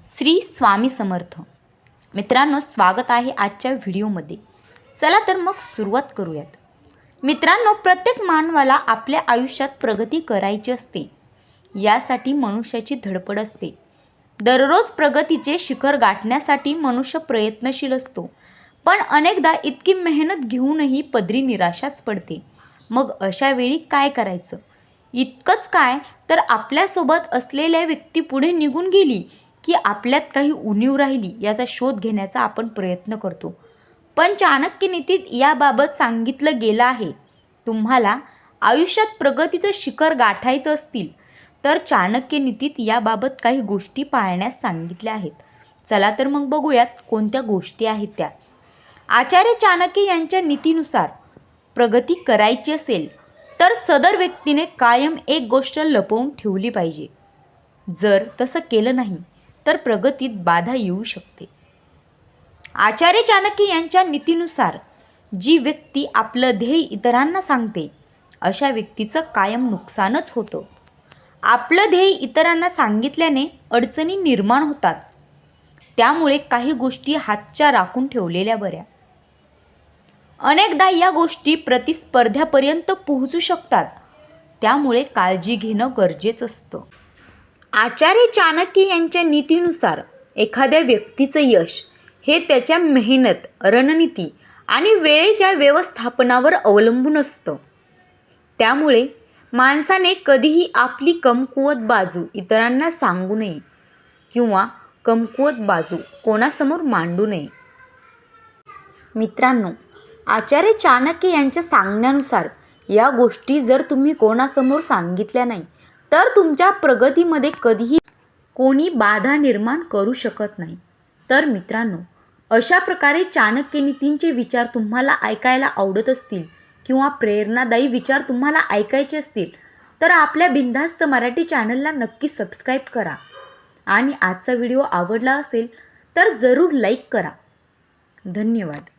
श्री स्वामी समर्थ. मित्रांनो, स्वागत आहे आजच्या व्हिडिओमध्ये. चला तर मग सुरुवात करूयात. मित्रांनो, प्रत्येक मानवाला आपल्या आयुष्यात प्रगती करायची असते. यासाठी मनुष्याची धडपड असते. दररोज प्रगतीचे शिखर गाठण्यासाठी मनुष्य प्रयत्नशील असतो. पण अनेकदा इतकी मेहनत घेऊनही पदरी निराशाच पडते. मग अशा वेळी काय करायचं? इतकंच काय, तर आपल्यासोबत असलेल्या व्यक्ती पुढे निघून गेली की आपल्यात काही उणीव राहिली याचा शोध घेण्याचा आपण प्रयत्न करतो. पण चाणक्य नीतीत याबाबत सांगितलं गेलं आहे. तुम्हाला आयुष्यात प्रगतीचं शिखर गाठायचं असतील तर चाणक्य नीतीत याबाबत काही गोष्टी पाळण्यास सांगितल्या आहेत. चला तर मग बघूयात कोणत्या गोष्टी आहेत त्या. आचार्य चाणक्य यांच्या नीतीनुसार प्रगती करायची असेल तर सदर व्यक्तीने कायम एक गोष्ट लपवून ठेवली पाहिजे. जर तसं केलं नाही तर प्रगतीत बाधा येऊ शकते. आचार्य चाणक्य यांच्या नीतीनुसार जी व्यक्ती आपलं ध्येय इतरांना सांगते अशा व्यक्तीचं कायम नुकसानच होतं. आपलं ध्येय इतरांना सांगितल्याने अडचणी निर्माण होतात. त्यामुळे काही गोष्टी हातच्या राखून ठेवलेल्या बऱ्या. अनेकदा या गोष्टी प्रतिस्पर्ध्यापर्यंत पोहोचू शकतात. त्यामुळे काळजी घेणं गरजेचं असतं. आचार्य चाणक्य यांच्या नीतीनुसार एखाद्या व्यक्तीचं यश हे त्याच्या मेहनत, रणनीती आणि वेळेच्या व्यवस्थापनावर अवलंबून असतं. त्यामुळे माणसाने कधीही आपली कमकुवत बाजू इतरांना सांगू नये किंवा कमकुवत बाजू कोणासमोर मांडू नये. मित्रांनो, आचार्य चाणक्य यांच्या सांगण्यानुसार या गोष्टी जर तुम्ही कोणासमोर सांगितल्या नाही तर तुमच्या प्रगतीमध्ये कधीही कोणी बाधा निर्माण करू शकत नाही. तर मित्रांनो, अशा प्रकारे चाणक्य नीतींचे विचार तुम्हाला ऐकायला आवडत असतील किंवा प्रेरणादायी विचार तुम्हाला ऐकायचे असतील तर आपल्या बिनधास्त मराठी चॅनलला नक्की सबस्क्राईब करा. आणि आजचा व्हिडिओ आवडला असेल तर जरूर लाईक करा. धन्यवाद.